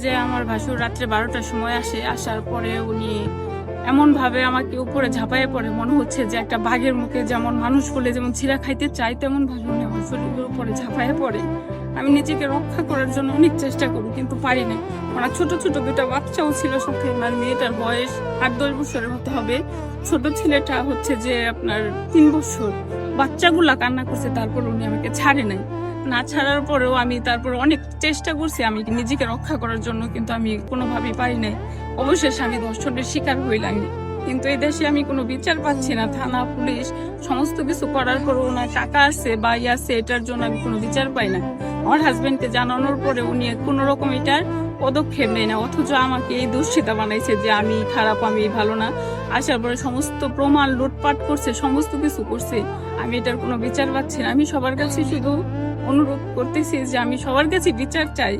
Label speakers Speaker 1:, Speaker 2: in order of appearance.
Speaker 1: যে আমার ভাসুর রাত্রে 12টার সময় আসার পরে উনি এমন ভাবে আমাকে উপরে ঝাঁপায়ে পড়ে, মনে হচ্ছে যে একটা বাঘের মুখে যেমন মানুষ বলে যেমন ছিঁড়া খাইতে চায় তেমন ভাবে উনি আমার শরীরের উপরে ঝাঁপায়ে পড়ে। আমি নিজেকে রক্ষা করার জন্য অনেক চেষ্টা করি কিন্তু পারি না। ওনার ছোট ছোট দুটা বাচ্চাও ছিল সাথে। ওনার মেয়েটার বয়স 8-10 বছরের মতো হবে, ছোট ছেলেটা হচ্ছে যে আপনার 3 বছর। বাচ্চাগুলা কান্না করছে, তারপর উনি আমাকে ছাড়ে নাই। না ছাড়ার পরেও আমি তারপর অনেক চেষ্টা করছি আমি নিজেকে রক্ষা করার জন্য, কিন্তু আমি কোনোভাবেই পারি নাই। অবশেষে আমি ধর্ষণের শিকার হইলাম। কিন্তু এই দেশে আমি কোনো বিচার পাচ্ছি না। থানা পুলিশ সমস্ত কিছু করার পর ওনার টাকা আছে বা আছে, এটার জন্য আমি কোনো বিচার পাই না। আমার হাজবেন্ডকে জানানোর পরে উনি কোনো রকম এটার পদক্ষেপ নেয় না, অথচ আমাকে এই দুশ্চিন্তা বানাইছে যে আমি খারাপ, আমি ভালো না। আসার পরে সমস্ত প্রমাণ লুটপাট করছে, সমস্ত কিছু করছে। আমি এটার কোনো বিচার পাচ্ছি না। আমি সবার কাছে শুধু অনুরোধ করতেছি যে আমি সবার কাছে বিচার চাই।